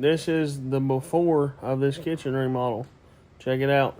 this is the before of this kitchen remodel. Check it out.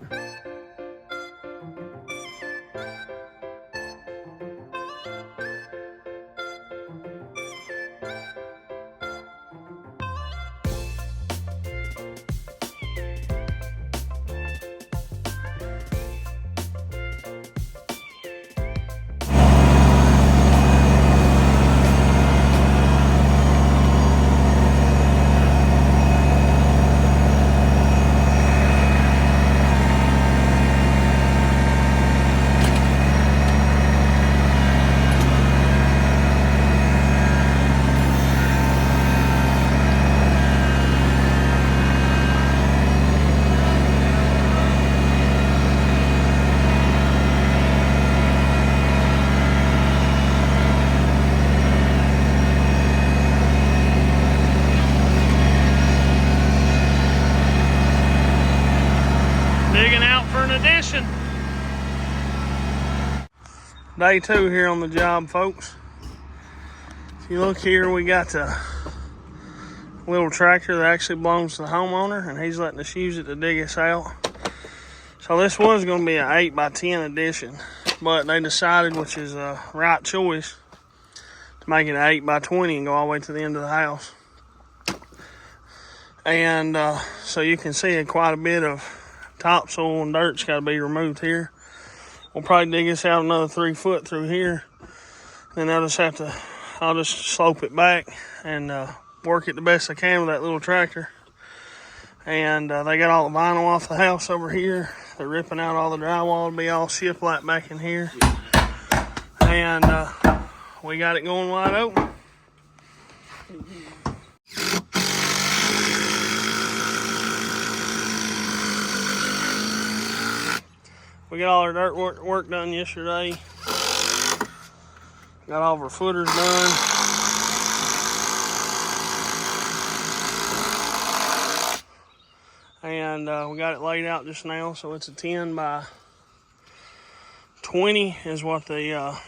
Digging out for an addition. Day 2 here on the job, folks. If you look here, we got the little tractor that actually belongs to the homeowner, and he's letting us use it to dig us out. So this was going to be an 8x10 addition, but they decided, which is a right choice, to make it an 8x20 and go all the way to the end of the house. And so you can see quite a bit of topsoil and dirt's got to be removed here. We'll probably dig this out another 3 foot through here. Then I'll just slope it back and work it the best I can with that little tractor. And they got all the vinyl off the house over here. They're ripping out all the drywall to be all shiplap back in here. And we got it going wide open. We got all our dirt work done yesterday. Got all of our footers done. And we got it laid out just now, so it's a 10 by 20 is what the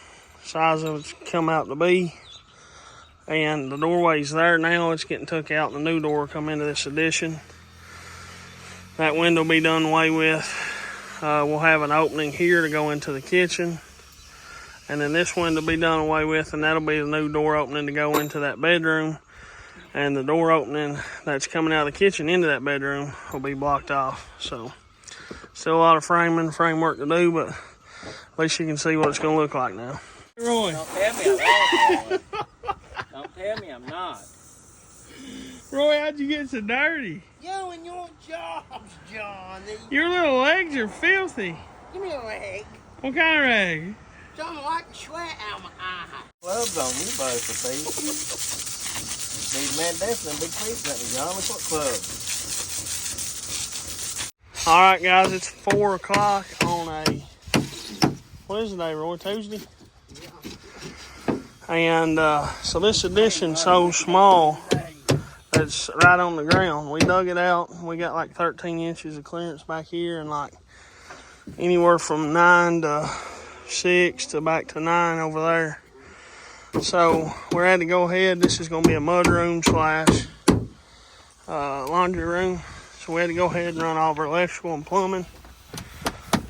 size of it's come out to be. And the doorway's there now. It's getting took out and the new door will come into this addition. That window will be done away with. We'll have an opening here to go into the kitchen. And then this window will be done away with, and that'll be the new door opening to go into that bedroom. And the door opening that's coming out of the kitchen into that bedroom will be blocked off. So, still a lot of framework to do, but at least you can see what it's going to look like now. Roy. Don't tell me I'm not. Don't tell me I'm not. Roy, how'd you get so dirty? You and your jobs, John. Your little legs are filthy. Give me a leg. What kind of rag? John, like sweat out my eye. Gloves on you, both for feet. These man dancing big feet, let me, John. Look what clubs. All right, guys, it's 4 o'clock on what is the day, Roy? Tuesday? Yeah. And so this addition's so small, it's right on the ground. We dug it out. We got like 13 inches of clearance back here, and like anywhere from 9 to 6 to back to 9 over there. So we're had to go ahead. This is going to be a mud room slash laundry room. So we had to go ahead and run all of our electrical and plumbing.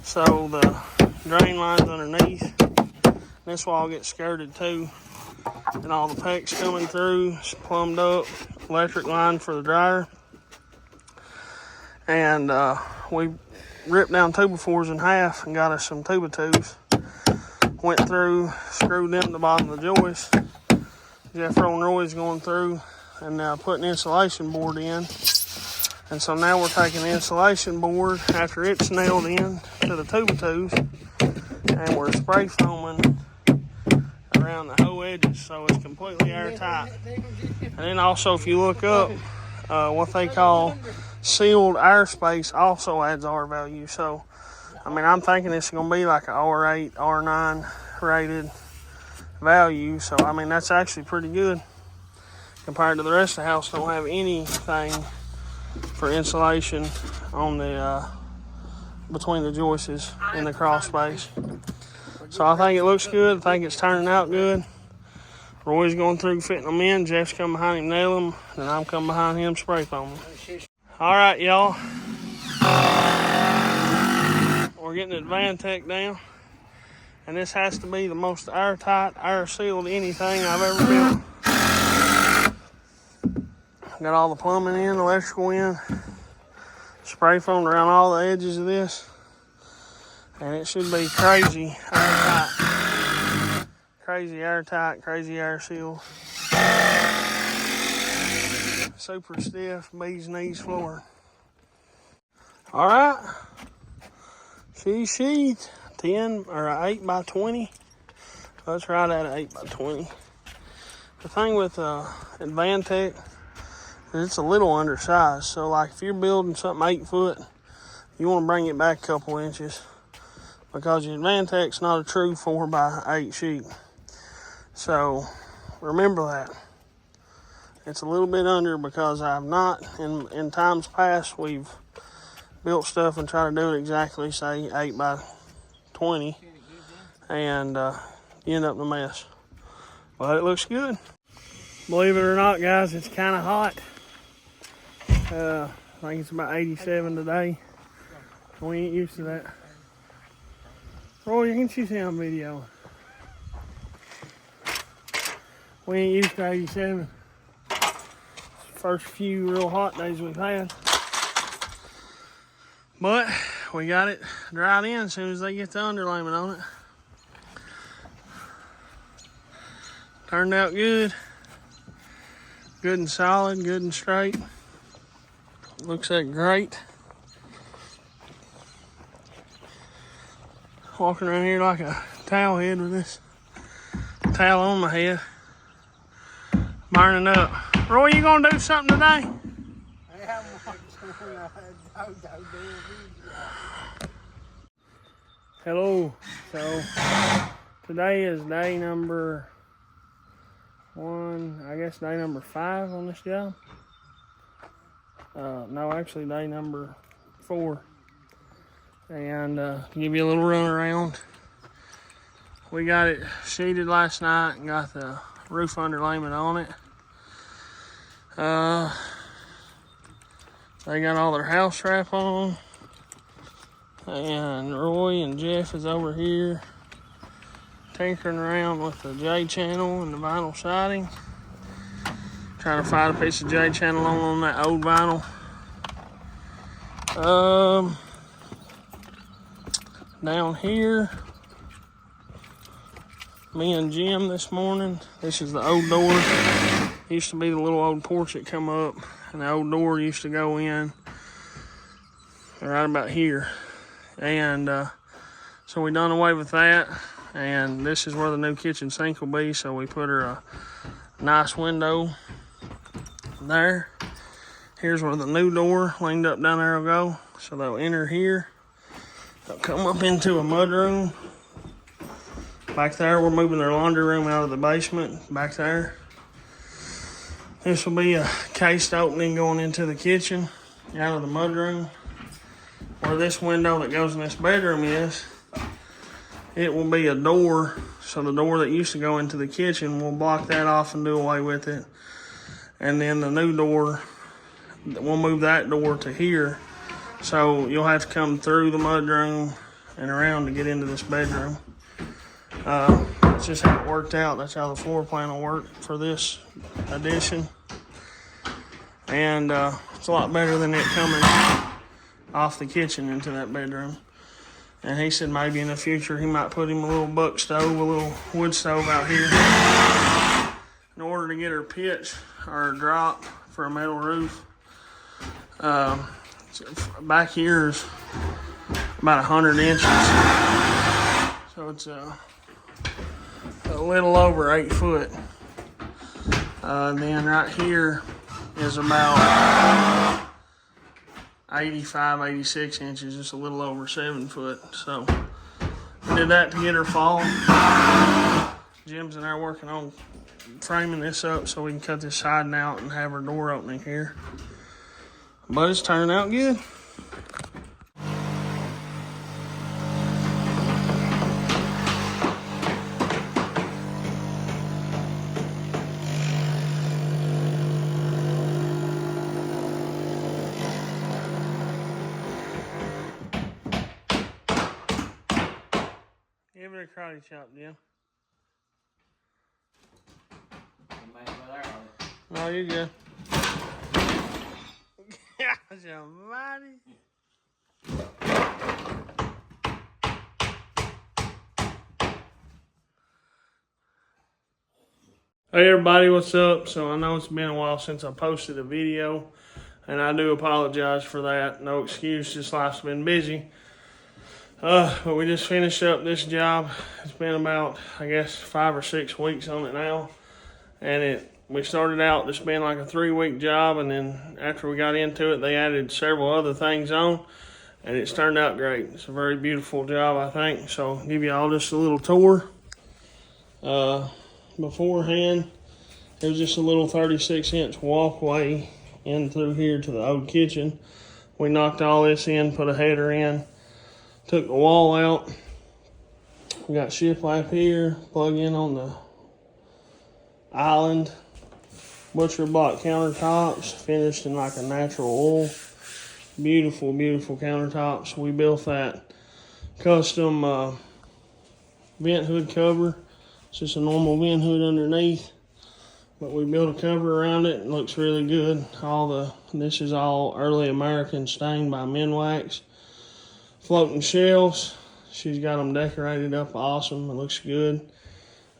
So the drain line's underneath. This wall gets skirted too. And all the pecs coming through, it's plumbed up, electric line for the dryer. And we ripped down 2x4s in half and got us some 2x2s. Went through, screwed them to the bottom of the joist. Jeff and Roy's going through and putting insulation board in. And so now we're taking the insulation board after it's nailed in to the 2x2s, and we're spray foaming around the whole edges so it's completely airtight. And then also, if you look up, what they call sealed airspace also adds R value. So, I mean, I'm thinking it's going to be like an R8, R9 rated value. So, I mean, that's actually pretty good compared to the rest of the house. Don't have anything for insulation on the between the joists in the crawl space. So I think it looks good. I think it's turning out good. Roy's going through fitting them in. Jeff's coming behind him nailing them. And I'm coming behind him spray foaming them. All right, y'all. We're getting the Advantech down. And this has to be the most airtight, air-sealed anything I've ever built. Got all the plumbing in, electrical in. Spray foamed around all the edges of this. And it should be crazy airtight. Crazy airtight, crazy air seal. Super stiff, bee's knees floor. All right. Sheet 10 or 8 by 20. That's right at 8 by 20. The thing with Advantech is it's a little undersized. So like if you're building something 8 foot, you want to bring it back a couple inches because your Advantech's not a true 4 by 8 sheet. So remember that. It's a little bit under because I've not, in times past, we've built stuff and tried to do it exactly, say 8 by 20, and you end up in a mess. But it looks good. Believe it or not, guys, it's kind of hot. I think it's about 87 today. We ain't used to that. Roy, can't you see on video? We ain't used to 87. First few real hot days we've had. But we got it dried in as soon as they get the underlayment on it. Turned out good. Good and solid, good and straight. Looks like great. Walking around here like a towel head with this towel on my head. Burning up. Roy, you gonna do something today? Hello. So today is day number 1, I guess day number 5 on this job. No, actually day number 4. And to give you a little run around, we got it sheeted last night and got the roof underlayment on it. They got all their house wrap on, and Roy and Jeff is over here tinkering around with the J channel and the vinyl siding, trying to find a piece of J channel on that old vinyl. Down here, me and Jim this morning, this is the old door. Used to be the little old porch that come up, and the old door used to go in right about here. And so we done away with that, and this is where the new kitchen sink will be. So we put her a nice window there. Here's where the new door leaned up down there will go. So they'll enter here. They'll come up into a mud room. Back there, we're moving their laundry room out of the basement, back there. This will be a cased opening going into the kitchen, out of the mudroom. Where this window that goes in this bedroom is, it will be a door. So the door that used to go into the kitchen, we'll block that off and do away with it. And then the new door, we'll move that door to here. So you'll have to come through the mudroom and around to get into this bedroom. It's just how it worked out. That's how the floor plan will work for this addition. And it's a lot better than it coming off the kitchen into that bedroom. And he said maybe in the future he might put him a little buck stove, a little wood stove out here. In order to get her pitch or drop for a metal roof. Back here is about 100 inches. So it's a little over 8 foot. Then right here is about 85, 86 inches, just a little over 7 foot. So we did that to get her fall. Jim's and I are working on framing this up so we can cut this siding out and have our door opening here. But it's turning out good. a karate chop, Jim. No, you're good. Gosh almighty. Hey everybody, what's up? So I know it's been a while since I posted a video, and I do apologize for that. No excuse, just life's been busy. But we just finished up this job. It's been about, I guess, 5 or 6 weeks on it now. And we started out just being like a 3-week job, and then after we got into it, they added several other things on, and it's turned out great. It's a very beautiful job, I think. So I'll give you all just a little tour. Beforehand, it was just a little 36-inch walkway in through here to the old kitchen. We knocked all this in, put a header in, took the wall out. We got shiplap here, plug in on the island. Butcher block countertops, finished in like a natural oil. Beautiful, beautiful countertops. We built that custom vent hood cover. It's just a normal vent hood underneath, but we built a cover around it. It looks really good. This is all early American stained by Minwax. Floating shelves. She's got them decorated up awesome. It looks good.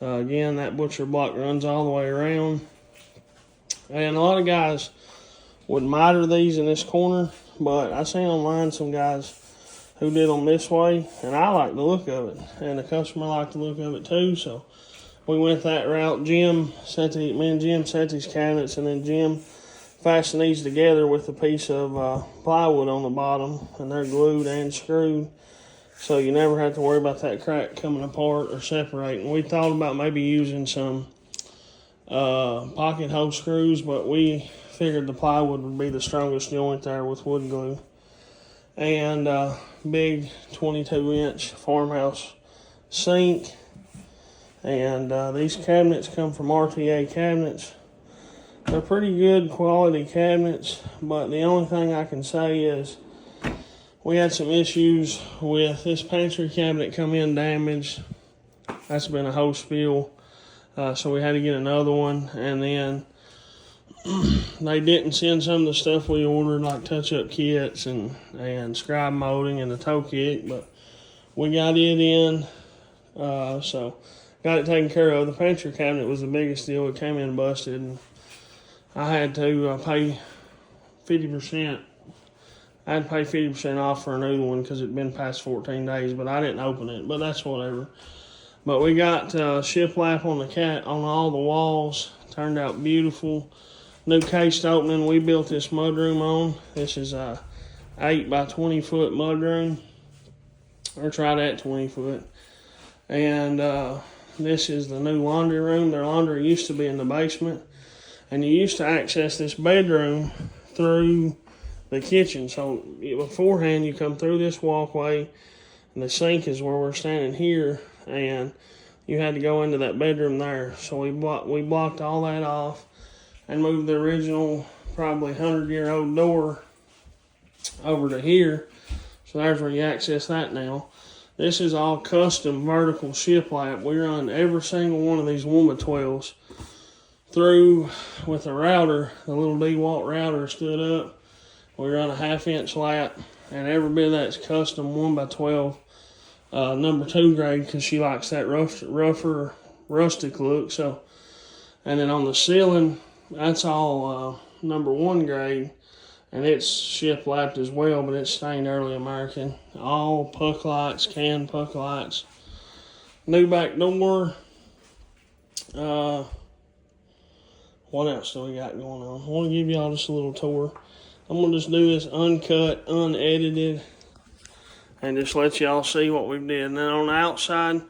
Again, that butcher block runs all the way around. And a lot of guys would miter these in this corner, but I seen online some guys who did them this way, and I like the look of it, and the customer liked the look of it too, so we went that route. Me and Jim set these cabinets, and then Jim fastened these together with a piece of plywood on the bottom, and they're glued and screwed, so you never have to worry about that crack coming apart or separating. We thought about maybe using some pocket hole screws, but we figured the plywood would be the strongest joint there with wood glue. And big 22-inch farmhouse sink. And these cabinets come from RTA Cabinets. They're pretty good quality cabinets, but the only thing I can say is we had some issues with this pantry cabinet come in damaged. That's been a whole spiel. So we had to get another one, and then they didn't send some of the stuff we ordered, like touch-up kits and scribe molding and the toe kick, but we got it in, so got it taken care of. The pantry cabinet was the biggest deal. It came in busted, and I had to pay 50%. I had to pay 50% off for a new one because it'd been past 14 days, but I didn't open it, but that's whatever. But we got shiplap on all the walls. Turned out beautiful. New cased opening we built this mudroom on. This is a 8 by 20 foot mudroom. Or tried at 20 foot. And this is the new laundry room. Their laundry used to be in the basement. And you used to access this bedroom through the kitchen. So beforehand you come through this walkway, and the sink is where we're standing here, and you had to go into that bedroom there. So we blocked all that off and moved the original probably 100-year-old door over to here. So there's where you access that now. This is all custom vertical shiplap. We run every single one of these Womba 12s through with a router. The little DeWalt router stood up. We run a 1/2-inch lap, and every bit of that's custom 1x12 number 2 grade, because she likes that rougher rustic look. So, and then on the ceiling, that's all number 1 grade, and it's shiplapped as well, but it's stained early American. All puck lights, can puck lights. New back door. What else do we got going on? I want to give y'all just a little tour. I'm going to just do this uncut, unedited, and just let y'all see what we've did. And then on the outside,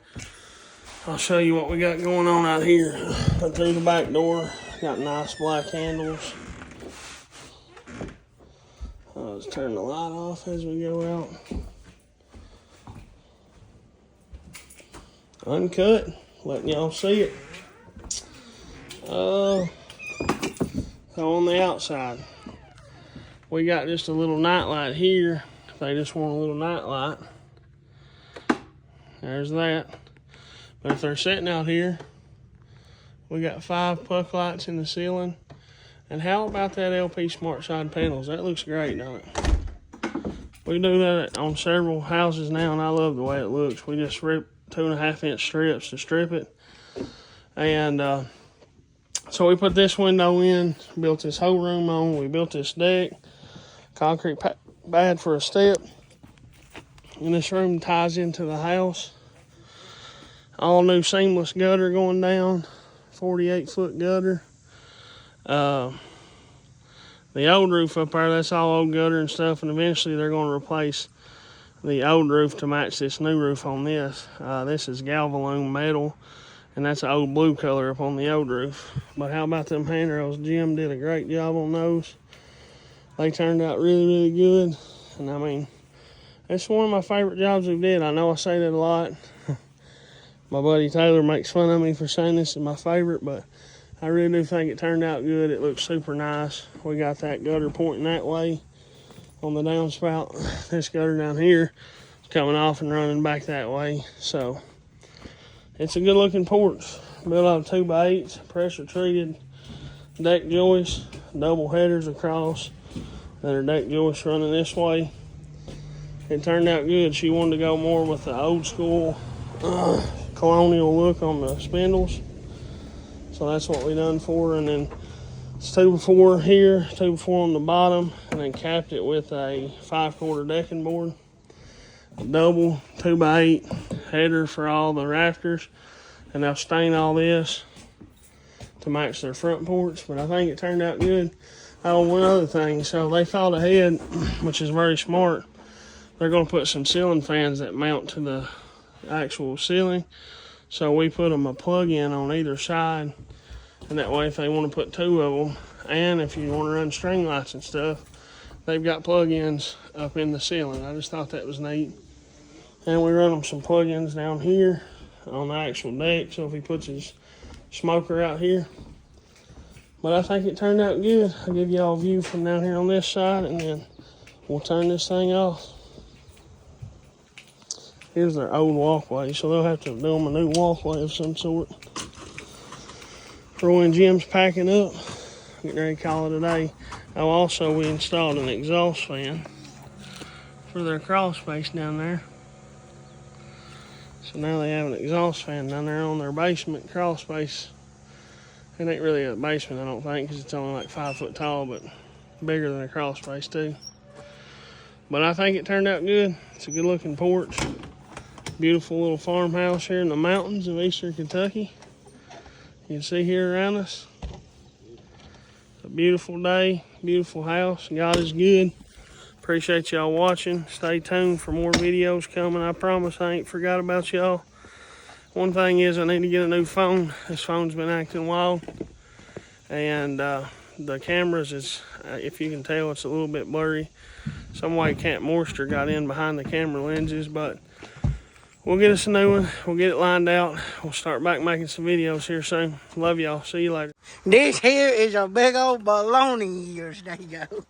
I'll show you what we got going on out here. Through the back door, got nice black handles. Let's turn the light off as we go out. Uncut, letting y'all see it. So on the outside, we got just a little night light here. If they just want a little night light, there's that. But if they're sitting out here, we got 5 puck lights in the ceiling. And how about that LP Smart Side panels? That looks great, don't it? We do that on several houses now, and I love the way it looks. We just rip 2.5-inch strips to strip it. And so we put this window in, built this whole room on. We built this deck, concrete pad for a step. And this room ties into the house. All new seamless gutter going down, 48-foot gutter. The old roof up there, that's all old gutter and stuff, and eventually they're going to replace the old roof to match this new roof on this. This is Galvalume metal, and that's an old blue color up on the old roof. But how about them handrails? Jim did a great job on those. They turned out really, really good. And I mean, it's one of my favorite jobs we did. I know I say that a lot. My buddy Taylor makes fun of me for saying this is my favorite, but I really do think it turned out good. It looks super nice. We got that gutter pointing that way on the downspout. This gutter down here is coming off and running back that way. So it's a good looking porch. Built out of 2x8s, pressure treated deck joists, double headers across. Then her deck joists running this way. It turned out good. She wanted to go more with the old school colonial look on the spindles. So that's what we done for her. And then it's 2x4 here, 2x4 on the bottom, and then capped it with a 5/4 decking board. Double 2x8 header for all the rafters. And they'll stain all this to match their front porch. But I think it turned out good. Oh, one other thing. So they thought ahead, which is very smart. They're going to put some ceiling fans that mount to the actual ceiling. So we put them a plug-in on either side. And that way if they want to put 2 of them, and if you want to run string lights and stuff, they've got plug-ins up in the ceiling. I just thought that was neat. And we run them some plug-ins down here on the actual deck. So if he puts his smoker out here. But I think it turned out good. I'll give y'all a view from down here on this side, and then we'll turn this thing off. Here's their old walkway, so they'll have to do them a new walkway of some sort. Roy and Jim's packing up, getting ready to call it a day. Oh, also we installed an exhaust fan for their crawl space down there. So now they have an exhaust fan down there on their basement crawl space. It ain't really a basement, I don't think, because it's only like 5 foot tall, but bigger than a crawl space too. But I think it turned out good. It's a good looking porch. Beautiful little farmhouse here in the mountains of eastern Kentucky. You can see here around us. It's a beautiful day, beautiful house. God is good. Appreciate y'all watching. Stay tuned for more videos coming. I promise I ain't forgot about y'all. One thing is I need to get a new phone. This phone's been acting wild. And the cameras is, if you can tell, it's a little bit blurry. Some way Camp Moisture got in behind the camera lenses, but we'll get us a new one. We'll get it lined out. We'll start back making some videos here soon. Love y'all. See you later. This here is a big old baloney ears. There you go.